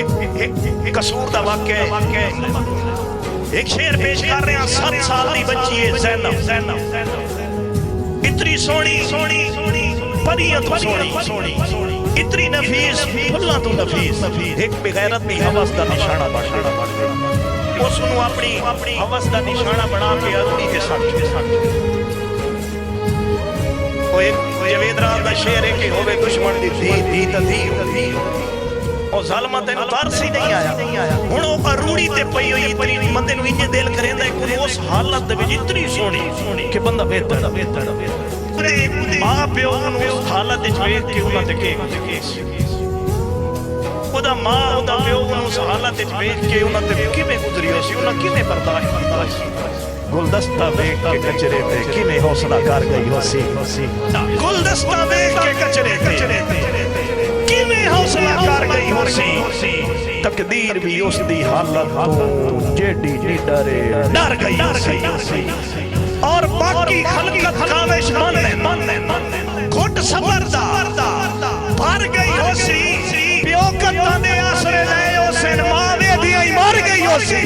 एक कसूर दा वाक़या एक शेर पेश कर रहे हैं। 7 साल दी बच्ची है ज़ैनब, इतनी सोहनी परियां तो सोहनी, इतनी नफीस फुल्लां तो नफीस, एक बेगैरत दी हवस दा निशाना बन गया। उसनू अपनी हवस दा निशाना बना के अगली के साथ एक जवेद राम दा शेर है कि होवे दुश्मन दी धी धी और ज़ालिमा तेनू तरस ही नहीं आया। हुण ओ अरूड़ी ते पई होई इतनी बंदे नू इंज दिल करेंदा है उस हालत दे विच इतनी सोहनी कि बंदा बेहतर मां प्यो नू उस हालत विच वेख के उन्हां ते केस ओदा मां ओदा प्यो नू उस हालत विच वेख के उन्हां ते किवें गुजरी होसी, उन्हां किवें बर्दाश्त गुलदस्ता देख के कचरे पे किवें हौसला कर गई होसी, गुलदस्ता देख के कचरे पे किवें हौसला कर गई होसी। तकदीर भी उस दी हालत तो जेडी डर गई होसी और बाकी खलकत काविश मन घुट सबर दा भर गई होसी। प्यो कत्तां दे आसरे ले उस मां दे दी मर गई होसी।